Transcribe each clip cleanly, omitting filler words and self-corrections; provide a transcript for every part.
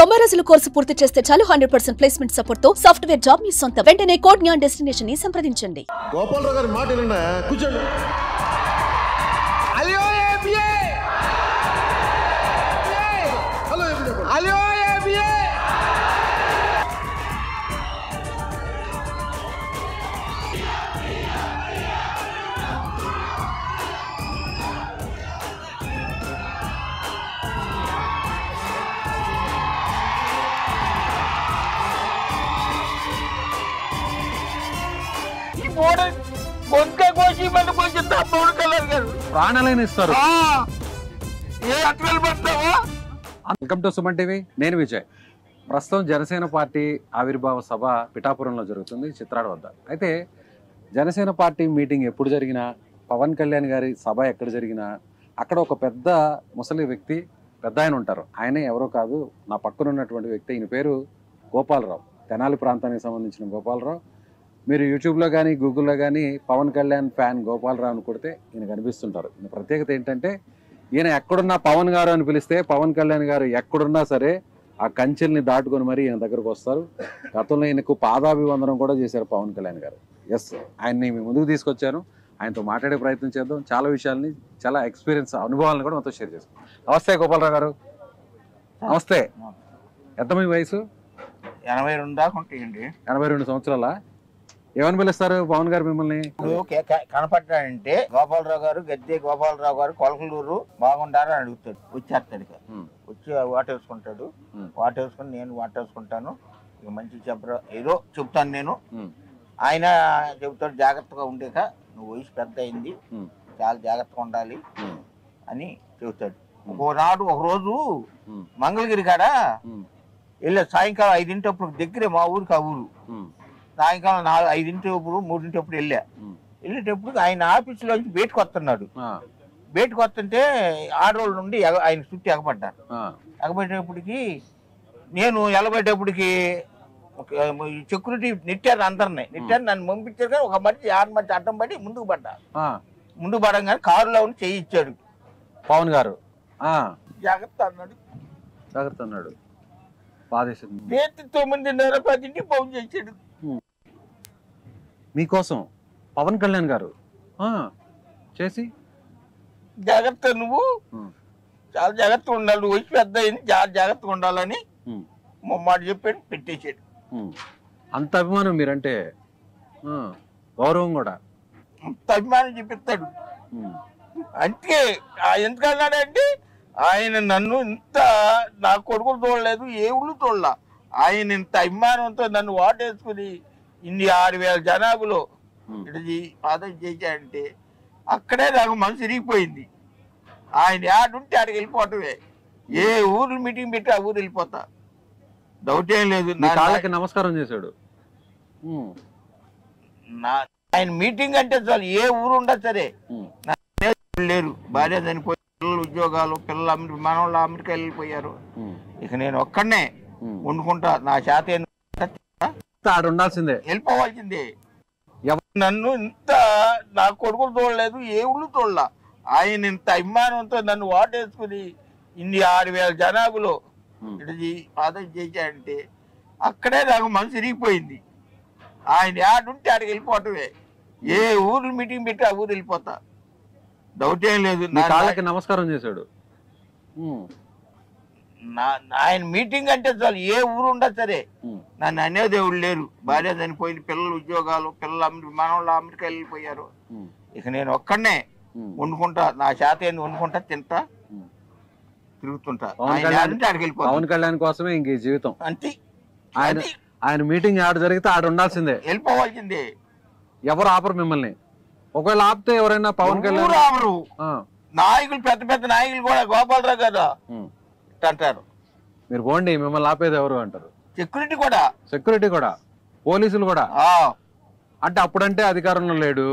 90 రోజుల కోర్సు పూర్తి చేస్తే చాలు 100% ప్లేస్మెంట్ సపోర్ట్ తో సాఫ్ట్వేర్ జాబ్ మీ సొంత. వెంటనే కోడ్ జ్ఞాన్ డెస్టినేషన్ ని సంప్రదించండి. గోపాలరావు గారి మాట వినండి, కూర్చోండి. హలో ఏబిఏ, హలో ఏబిఏ, హలో ఏబిఏ. ప్రాణాలైన ఇస్తారు. Welcome welcome to Suman TV. నేను విజయ్. ప్రస్తుతం జనసేన పార్టీ ఆవిర్భావ సభ పిఠాపురంలో జరుగుతుంది, చిత్రాడ వద్ద. అయితే జనసేన పార్టీ మీటింగ్ ఎప్పుడు జరిగినా, పవన్ కళ్యాణ్ గారి సభ ఎక్కడ జరిగినా అక్కడ ఒక పెద్ద ముసలి వ్యక్తి, పెద్ద ఆయన ఉంటారు. ఆయనే ఎవరో కాదు, నా పక్కన ఉన్నటువంటి వ్యక్తి. ఈయన పేరు గోపాలరావు, తెనాలి ప్రాంతానికి సంబంధించిన గోపాలరావు. మీరు యూట్యూబ్లో కానీ గూగుల్లో కానీ పవన్ కళ్యాణ్ ఫ్యాన్ గోపాలరావు అని కొడితే ఈయన కనిపిస్తుంటారు. ఈయన ప్రత్యేకత ఏంటంటే, ఈయన ఎక్కడున్నా పవన్ గారు అని పిలిస్తే పవన్ కళ్యాణ్ గారు ఎక్కడున్నా సరే ఆ కంచెల్ని దాటుకొని మరీ ఈయన దగ్గరకు వస్తారు. గతంలో ఈయనకు పాదాభివందనం కూడా చేశారు పవన్ కళ్యాణ్ గారు. ఎస్, ఆయన్ని మీ ముందుకు తీసుకొచ్చాను. ఆయనతో మాట్లాడే ప్రయత్నం చేద్దాం. చాలా విషయాల్ని, చాలా ఎక్స్పీరియన్స్, అనుభవాలను కూడా మనతో షేర్ చేస్తాం. నమస్తే గోపాలరావు గారు. నమస్తే. ఎంత మీ వయసు? 82 దాకా ఉంటాయండి. 82 సంవత్సరాల. ఏమని పిలుస్తారు పవన్ గారు మిమ్మల్ని? ఇప్పుడు కనపడ్డాడంటే గోపాలరావు గారు, గద్దె గోపాలరావు గారు, కొలకలూరు బాగుంటారని అడుగుతాడు. వచ్చేస్తాడు, వచ్చి వాటేసుకుంటాడు. వాటేసుకుని నేను వాటేసుకుంటాను. ఇక మంచి చెప్పరా ఏదో చెప్తాను నేను. ఆయన చెబుతాడు, జాగ్రత్తగా ఉండేక నువ్వు వయసు పెద్ద అయింది, చాలా జాగ్రత్తగా ఉండాలి అని చెబుతాడు. ఒకనాడు ఒకరోజు మంగళగిరి కాడ వెళ్ళే సాయంకాలం 5 దగ్గరే మా ఊరికి. ఆ ఊరు సాయంకాలం 5 3 వెళ్ళేటప్పుడు ఆయన ఆఫీసులోంచి బయటకు వస్తున్నాడు. బయటకు వస్తుంటే ఆడవాళ్ళ నుండి ఆయన చుట్టూ ఎగబడ్డారు. ఎగబడేటప్పటికి నేను ఎలబడేటప్పటికి సెక్యూరిటీ నెట్టారు, అందరినీ నెట్టారు. నన్ను పంపించారు. కానీ ఒక మనిషి 6 మంది అడ్డం పడి ముందుకు పడ్డా. ముందుకు పడంగానే కారులో ఉండి చేయించాడు పవన్ గారు. జాగ్రత్త అన్నాడు. జాగ్రత్త అన్నాడు. బాధేసింది. 9:30 10 ఫోన్ చేశాడు మీకోసం పవన్ కళ్యాణ్ గారు చేసి, జాగ్రత్త, నువ్వు చాలా జాగ్రత్తగా ఉండాలి, నువ్వు వయసు పెద్ద అయింది, చాలా జాగ్రత్తగా ఉండాలని మాట చెప్పాడు. పెట్టేసాడు. అంత అభిమానం మీరంటే, గౌరవం కూడా అంత అభిమానం చూపిస్తాడు. అంటే ఎందుకన్నాడంటే, ఆయన నన్ను ఇంత, నా కొడుకులు చూడలేదు, ఏ ఊళ్ళు చూడలా. ఆయన ఇంత అభిమానంతో నన్ను వాటేసుకుని ఇన్ని 6,000 జనాభాలో ఇటు పాదం చేశాడంటే అక్కడే నాకు మనసు విరిగిపోయింది. ఆయన ఆడుంటే ఆడికి వెళ్ళిపోవటమే. ఏ ఊరు మీటింగ్ పెట్టి ఆ ఊరు వెళ్ళిపోతా, డౌట్ ఏం లేదు. నమస్కారం చేశాడు. ఆయన మీటింగ్ అంటే చాలు, ఏ ఊరు ఉండదు సరే. లేరు, భార్య చనిపోయి, పిల్లలు ఉద్యోగాలు, పిల్లలు మనవాళ్ళు అమెరికా వెళ్ళిపోయారు. ఇక నేను ఒక్కడనే వండుకుంటా, నా చేత ఉండాల్సిందే, వెళ్ళిపోవాల్సిందే. నన్ను ఇంత, నా కొడుకులు చూడలేదు, ఏ ఊళ్ళు చూడలా. ఆయన ఇంత అభిమానంతో నన్ను వాటేసుకుని ఇన్ని 6,000 జనాభాలో ఇటు పాదం చేశాడంటే అక్కడే నాకు మనసు విరిగిపోయింది. ఆయన ఆడుంటే ఆడికి వెళ్ళిపోవటమే. ఏ ఊరు మీటింగ్ పెట్టి ఆ ఊరు వెళ్ళిపోతా, డౌట్ ఏం లేదు. నమస్కారం చేశాడు. ఆయన మీటింగ్ అంటే చాలు, ఏ ఊరు ఉండదు సరే. నన్ను అనేది ఎవరు లేరు, భార్య చనిపోయింది, పిల్లలు ఉద్యోగాలు, పిల్లలు మనవాళ్ళు అమెరికా వెళ్ళిపోయారు. ఇక నేను ఒక్కడనే వండుకుంటా, నా చేత వండుకుంటా, తింటా, తిరుగుతుంటా. పవన్ కళ్యాణ్ కోసమే ఇంక జీవితం. అంతే. ఆయన మీటింగ్ ఆడ జరిగితే ఆడ ఉండాల్సిందే, వెళ్ళిపోవాల్సిందే. ఎవరు ఆపరు మిమ్మల్ని. ఒకవేళ ఆపితే ఎవరైనా పవన్ కళ్యాణ్ ఆపరు. నాయకులు, పెద్ద పెద్ద నాయకులు కూడా గోపాలరావు కదా అంటారు. మీరు పోండి, మిమ్మల్ని ఆపేది ఎవరు అంటారు. సెక్యూరిటీ కూడా, పోలీసులు కూడా. అంటే అప్పుడంటే అధికారంలో లేడు,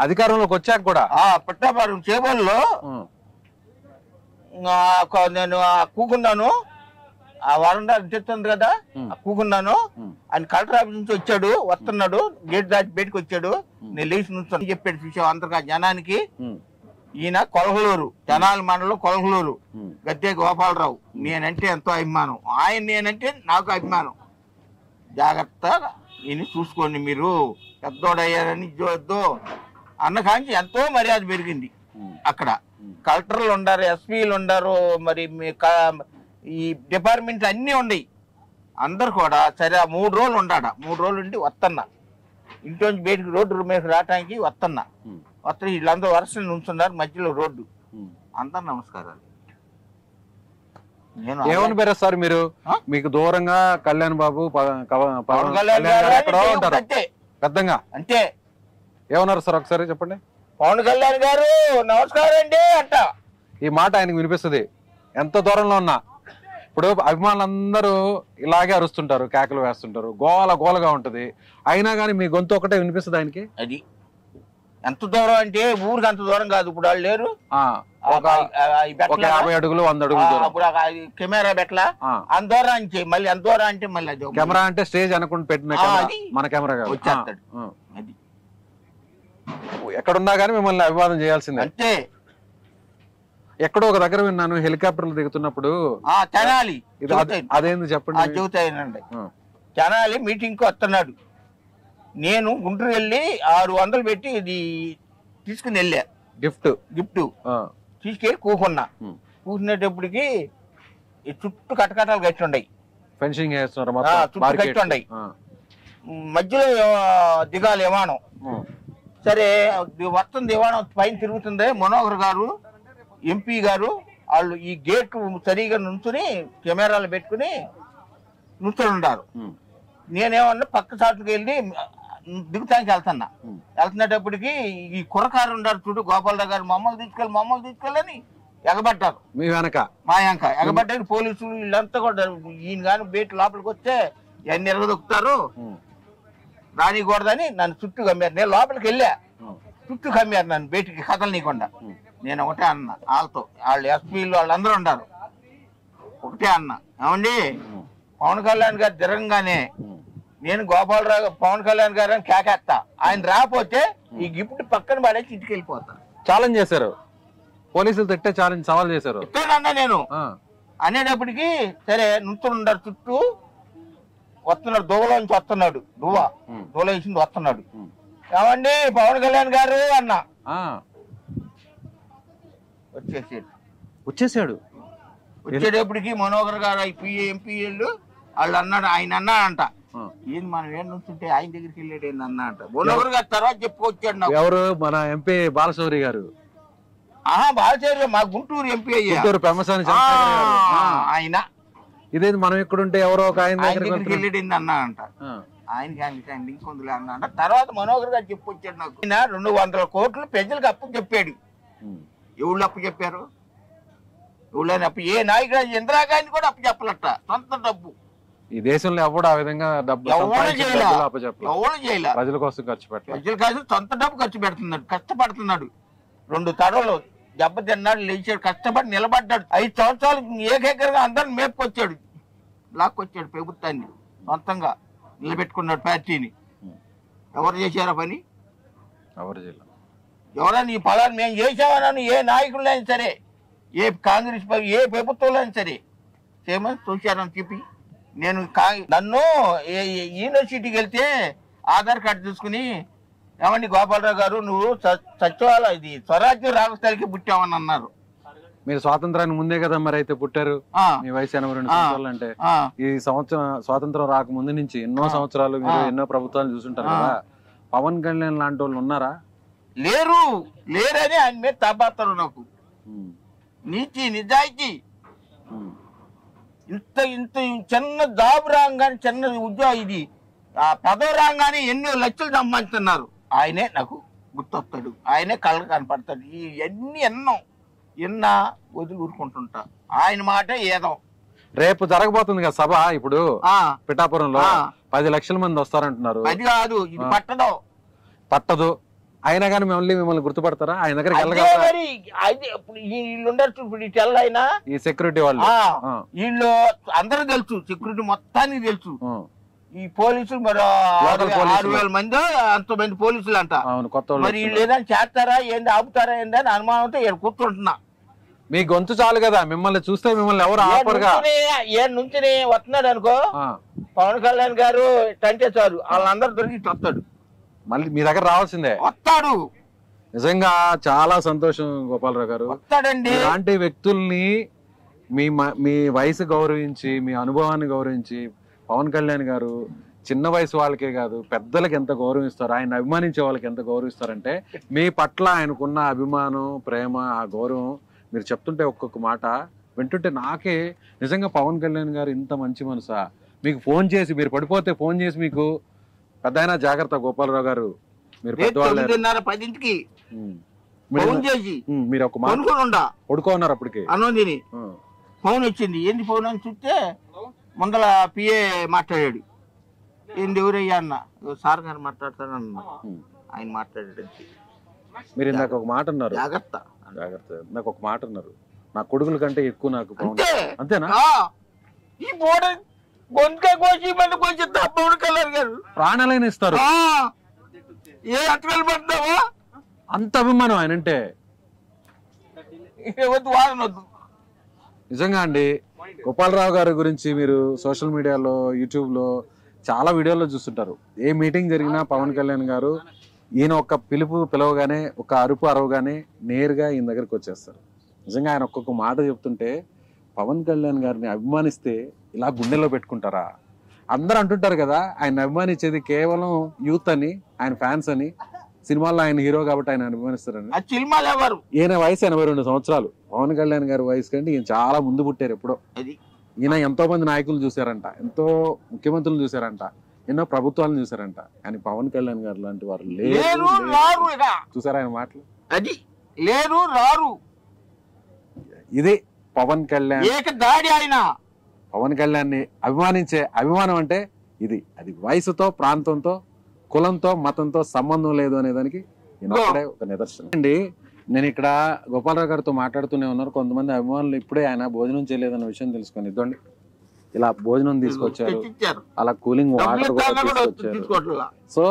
అధికారంలోకి వచ్చాక కూడా. పుట్టపారం చేపల్లో నేను కూకున్నాను, ఆ వరండా చెప్తుంది కదా, కూకున్నాను. ఆయన కలెక్టర్ ఆఫీస్ నుంచి వచ్చాడు, వస్తున్నాడు, గేట్ దాటి బయటకు వచ్చాడు. నేను లేచి నుంచి చెప్పాడు విషయం అందరికీ, జనానికి ఈయన కొలగలూరు, తెనాలి మండలం కొలగలూరు, గద్దె గోపాలరావు. నేనంటే ఎంతో అభిమానం, ఆయన నేనంటే నాకు అభిమానం. జాగ్రత్తగా ఈయన చూసుకోండి, మీరు పెద్దోడయ్యారని ఇద్దో అన్న కాంచి ఎంతో మర్యాద పెరిగింది. అక్కడ కలెక్టర్లు ఉండారు, ఎస్పీలు ఉండారు, మరి ఈ డిపార్ట్మెంట్ అన్నీ ఉన్నాయి. అందరు కూడా సరే 3 రోజులు ఉండాడ. 3 రోజులు ఉండి వస్తున్నా, ఇంట్లోంచి బయటికి రోడ్డు మీద రావడానికి వస్తున్నా. వీళ్ళందరూ వరుసలు నుంచున్నారు మధ్యలో రోడ్డు. అందరు నమస్కారాలు. నేను ఏమని పేరు సార్ మీరు? మీకు దూరంగా కళ్యాణ్ బాబు పవన్ కళ్యాణ్ గారు పెద్దగా అంతే. ఏమన్నారు సార్ ఒకసారి చెప్పండి. పవన్ కళ్యాణ్ గారు నమస్కారం అండి అంట. ఈ మాట ఆయనకు వినిపిస్తుంది ఎంత దూరంలో ఉన్నా. ఇప్పుడు అభిమానులందరూ ఇలాగే అరుస్తుంటారు, కేకలు వేస్తుంటారు, గోలగా ఉంటది. అయినా కానీ మీ గొంతు ఒకటే వినిపిస్తుంది ఆయనకి. అది ఎంత దూరం అంటే ఊరికి అంత దూరం కాదు. ఇప్పుడు వాళ్ళు లేరు, 50 అడుగులు 100 అడుగులు. అప్పుడు కెమెరా పెట్టలా అంత దూరం అంటే మళ్ళీ అంత దూరం అంటే మళ్ళీ అది కెమెరా అంటే స్టేజ్ అనుకుంటూ పెట్టిన మన కెమెరా కాదు. వచ్చేస్తాడు. అది ఎక్కడున్నా కానీ మిమ్మల్ని అభివాదం చేయాల్సిందే అంతే. ఎక్కడో ఒక దగ్గర విన్నాను, హెలికాప్టర్లు దిగుతున్నప్పుడు తెనాలి అదేంది చెప్పండి. చెబుతాయినండి. తెనాలి మీటింగ్ కి వస్తున్నాడు. నేను గుంటూరు వెళ్ళి 600 పెట్టి ఇది తీసుకుని వెళ్ళా. గిఫ్ట్ తీసుకెళ్ళి కూకున్నా. కూకునేటప్పటికి చుట్టూ కట్టకట్టాలు కట్టి ఉన్నాయి, ఫెన్సింగ్ చుట్టూ కట్టి ఉన్నాయి. మధ్యలో దిగాలి విమానం. సరే వస్తుంది విమానం, పైన తిరుగుతుంది. మనోహర్ గారు ఎంపీ గారు వాళ్ళు ఈ గేట్ సరిగా నుంచుని కెమెరాలు పెట్టుకుని నుంచుని ఉన్నారు. నేనేమన్నా పక్క చాటుకు వెళ్ళి దిగుతానికి వెళ్తున్నప్పటికి ఈ కుర్రకారు ఉన్నారు చూడు, గోపాలరావు గారు మమ్మల్ని తీసుకెళ్ళని ఎగబడ్డారు. మీ వెనక మా వెనక ఎగబడ్డానికి పోలీసులు వీళ్ళంతా కూడా ఈయన కానీ బయట లోపలికి వస్తే ఎన్ని ఎరగదొక్కుతారు రానికూడదని నన్ను చుట్టూ కమ్మారు. నేను లోపలికి వెళ్ళా, చుట్టూ కమ్మారు నన్ను బయటికి కదలనీయకుండా. నేను ఒకటే అన్న వాళ్ళతో, వాళ్ళు ఎస్పీలు వాళ్ళందరూ ఉన్నారు. ఒకటే అన్న, ఏమండి పవన్ కళ్యాణ్ గారు తిరగంగానే నేను గోపాలరావు పవన్ కళ్యాణ్ గారు అని కేకేస్తా, ఆయన రాకపోతే ఈ గిఫ్ట్ పక్కన పడేసి ఇంటికి వెళ్ళిపోతా. ఛాలెంజ్ చేశారు పోలీసులు, తిట్టే సవాల్ చేశారు. తిట్టానన్నా నేను అనేటప్పటికి సరే నుంచున్నారు, చుట్టూ వస్తున్నాడు, దువ్వలో నుంచి వస్తున్నాడు. దువ్వలో వేసింది వస్తున్నాడు. ఏమండి పవన్ కళ్యాణ్ గారు అన్న, వచ్చేసాడు. వచ్చేటప్పటికి మనోహర్ గారు ఎంపీలు వాళ్ళు అన్నాడు, ఆయన అన్నాడంట, ఏంది మనం ఏం నుంచుంటే ఆయన దగ్గరికి వెళ్ళాడు ఏంది అన్నా అంట. మనోహర్ గారు తర్వాత చెప్పుకొచ్చాడు నాకు. ఎవరు? మన ఎంపీ బాలశౌరి గారు. బాలశౌరి మా గుంటూరు ఎంపీ అయ్యారు ఆయన. ఇదేంది మనం ఎక్కడుంటే ఎవరో ఒక ఆయన దగ్గరికి వెళ్ళాడు ఏంది అన్నా అంట. ఆయనకి ఇంకొందులే అన్నా అంట. తర్వాత మనోహర్ గారు చెప్పుకొచ్చాడు నాకు. ఆయన 200 కోట్లు ప్రజలకు అప్పు చెప్పాడు. ఎవళ్ళు అప్పు చెప్పారు? ఎవళ్ళని అప్పు? ఏ నాయకుడు? ఇందిరాగాంధీ కూడా అప్పు చెప్పలట, సొంత డబ్బు. ఈ దేశంలో ఎవడు ఆ విధంగా డబ్బు ప్రజల కోసం ఖర్చు పెట్టాలి. ప్రజల కోసం సొంత డబ్బు ఖర్చు పెడుతున్నాడు, కష్టపడుతున్నాడు. 2 తరాలు దెబ్బతిన్నాడు, లేచాడు, కష్టపడి నిలబడ్డాడు. 5 సంవత్సరాలు ఏకైకంగా అందరిని మేపుకొచ్చాడు, లాక్కొచ్చాడు ప్రభుత్వాన్ని, సొంతంగా నిలబెట్టుకున్నాడు పార్టీని. ఎవరు చేశారా పని? ఎవరు చేయలేదు. ఎవరైనా ఈ ఫలాన్ని మేము చేసామని ఏ నాయకులైనా సరే, ఏ కాంగ్రెస్ ఏ ప్రభుత్వంలో అయినా సరే చేయమని చూశారని చెప్పి నేను నన్ను యూనివర్సిటీకి వెళ్తే ఆధార్ కార్డు చూసుకుని, ఏమండి గోపాలరావు గారు నువ్వు సచివాలయం ఇది స్వరాజ్యం రాజస్థానికి పుట్టావని అన్నారు. మీరు స్వాతంత్రానికి ముందే కదా మరి అయితే పుట్టారు. మీ వయసు 82 సంవత్సరాలు అంటే ఈ సంవత్సరం స్వాతంత్రం రాకముందు నుంచి ఎన్నో సంవత్సరాలు మీరు ఎన్నో ప్రభుత్వాలు చూసుంటారు కదా. పవన్ కళ్యాణ్ లాంటి వాళ్ళు ఉన్నారా? లేరని ఆయన మీద తాపాతారు నాకు. నీతి నిజాయితీ, ఇంత చిన్న జాబ్ రాగానే, చిన్న ఉద్యోగం, ఇది పదవి రాగానే ఎన్నో లక్షలు సంపాదిస్తున్నారు. ఆయనే నాకు గుర్తొస్తాడు, ఆయనే కళ్ళకు కనపడతాడు. ఇవన్నీ ఎన్నా వదిలి ఊరుకుంటుంటా. ఆయన మాట ఏదో. రేపు జరగబోతుంది కదా సభ, ఇప్పుడు పిఠాపురంలో 10 లక్షల మంది వస్తారంటున్నారు. అది కాదు, ఇది పట్టదు. అయినా కానీ మిమ్మల్ని గుర్తుపడతారా? ఆయన దగ్గర వీళ్ళుండరు, ఈ సెక్యూరిటీ వాళ్ళు వీళ్ళు అందరూ తెలుసు, సెక్యూరిటీ మొత్తానికి తెలుసు. ఈ పోలీసులు మరి లోకల్ పోలీసులు. 6,000 మంది అంతమంది పోలీసులు అంట. అవును, కొత్త వాళ్ళు మరి వీళ్ళు ఏదైనా చేస్తారా ఏంది, ఆపుతారా ఏంది అని అనుమానంతో ఇక్కడ కూర్చుంటున్నా. మీ గొంతు చాలు కదా, మిమ్మల్ని చూస్తే మిమ్మల్ని ఎవరు ఆపరుగా. ఏ నుంచి వస్తున్నాడు అనుకో, పవన్ కళ్యాణ్ గారు టంటే చాలు వాళ్ళందరూ దొరికి వస్తాడు, మళ్ళీ మీ దగ్గర రావాల్సిందే. వస్తాడు. నిజంగా చాలా సంతోషం గోపాలరావు గారు. వస్తాడండి. ఇలాంటి వ్యక్తుల్ని మీ వయసు గౌరవించి, మీ అనుభవాన్ని గౌరవించి, పవన్ కళ్యాణ్ గారు చిన్న వయసు వాళ్ళకే కాదు పెద్దలకి ఎంత గౌరవిస్తారు, ఆయన అభిమానించే వాళ్ళకి ఎంత గౌరవిస్తారంటే మీ పట్ల ఆయనకున్న అభిమానం, ప్రేమ, ఆ గౌరవం మీరు చెప్తుంటే ఒక్కొక్క మాట వింటుంటే నాకే నిజంగా పవన్ కళ్యాణ్ గారు ఇంత మంచి మనసా. మీకు ఫోన్ చేసి, మీరు పడిపోతే ఫోన్ చేసి మీకు పెద్ద జాగ్రత్త గోపాలరావు గారు, మీరు పెద్దవాళ్ళు 9:10కి మీరు ఒక మాట పడుకోన్నారు అప్పటికి అన్నం తిని ఫోన్ వచ్చింది. ఏంది ఫోన్ అని చూస్తే ముందల పిఏ మాట్లాడాడు. ఏంది ఎవరయ్యా అన్న, సార్ గారు మాట్లాడతానన్నా. ఆయన మాట్లాడాడు. మీరు ఇందాక ఒక మాట అన్నారు, జాగ్రత్త జాగ్రత్త, నాకు ఒక మాట అన్నారు, నా కొడుకుల కంటే ఎక్కువ నాకు అంతేనా? ఈ బోర్డు గొంతుకే కోసి మళ్ళీ కొంచెం పవన్ కళ్యాణ్ గారు ప్రాణాలైన ఇస్తారు. ఏ అట్రాలు పడతావా అంత అభిమానం ఆయన అంటే. వాడనొద్దు. నిజంగా అండి, గోపాలరావు గారి గురించి మీరు సోషల్ మీడియాలో, యూట్యూబ్లో చాలా వీడియోల్లో చూస్తుంటారు. ఏ మీటింగ్ జరిగినా పవన్ కళ్యాణ్ గారు ఈయన ఒక పిలవగానే, ఒక అరుపు అరవగానే నేరుగా ఈయన దగ్గరికి వచ్చేస్తారు. నిజంగా ఆయన ఒక్కొక్క మాట చెప్తుంటే, పవన్ కళ్యాణ్ గారిని అభిమానిస్తే ఇలా గుండెలో పెట్టుకుంటారా? అందరూ అంటుంటారు కదా, ఆయన అభిమానించేది కేవలం యూత్ అని, ఆయన ఫ్యాన్స్ అని, సినిమాల్లో ఆయన హీరో కాబట్టి ఆయన అభిమానిస్తారని. ఈయన వయసు 82 సంవత్సరాలు. పవన్ కళ్యాణ్ గారి వయసు కంటే ఈయన చాలా ముందు పుట్టారు ఎప్పుడో. ఈయన ఎంతో మంది నాయకులు చూశారంట, ఎంతో ముఖ్యమంత్రులు చూశారంట, ఎన్నో ప్రభుత్వాలను చూశారంట. కానీ పవన్ కళ్యాణ్ గారు లాంటి వారు లేరు. చూసారా ఆయన మాటలు? అది లేరు, రారు. ఇది పవన్ కళ్యాణ్ దాడి. ఆయన పవన్ కళ్యాణ్ ని అభిమానించే అభిమానం అంటే ఇది. అది వయసుతో, ప్రాంతంతో, కులంతో, మతంతో సంబంధం లేదు అనేదానికి ఈయనొక్కడే ఒక నిదర్శనం అండి. నేను ఇక్కడ గోపాలరావు గారితో మాట్లాడుతూనే ఉన్నారు. కొంతమంది అభిమానులు ఇప్పుడే ఆయన భోజనం చేయలేదన్న విషయం తెలుసుకొని, ఇద్దండి ఇలా భోజనం తీసుకొచ్చారు, అలా కూలింగ్ వాటర్ కూడా తీసుకొచ్చారు. సో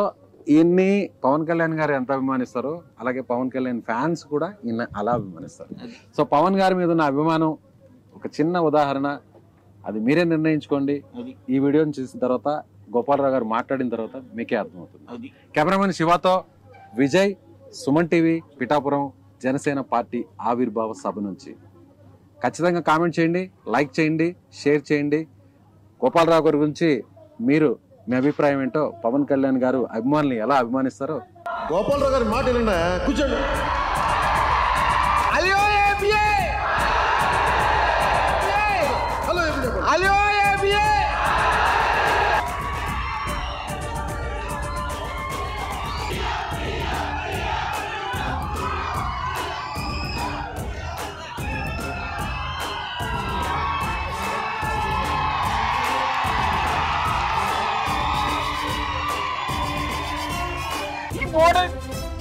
ఈయన్ని పవన్ కళ్యాణ్ గారు ఎంత అభిమానిస్తారో అలాగే పవన్ కళ్యాణ్ ఫ్యాన్స్ కూడా ఈయన అలా అభిమానిస్తారు. సో పవన్ గారి మీద ఉన్న అభిమానం ఒక చిన్న ఉదాహరణ, అది మీరే నిర్ణయించుకోండి. ఈ వీడియోని చూసిన తర్వాత, గోపాలరావు గారు మాట్లాడిన తర్వాత మీకే అర్థమవుతుంది. కెమెరామెన్ శివతో విజయ్, సుమన్ టీవీ, పిఠాపురం జనసేన పార్టీ ఆవిర్భావ సభ నుంచి. ఖచ్చితంగా కామెంట్ చేయండి, లైక్ చేయండి, షేర్ చేయండి. గోపాలరావు గారి గురించి మీరు మీ అభిప్రాయం ఏంటో, పవన్ కళ్యాణ్ గారు అభిమానులు ఎలా అభిమానిస్తారో. గోపాలరావు గారి మాట వినండి, కూర్చోండి. హలో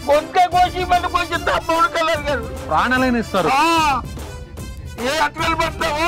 గొంతుకే కోసి మళ్ళీ కొంచెం పవన్ కళ్యాణ్ గారు ప్రాణాలైన ఇస్తారు. ఏ అట్రాలు పడతావా?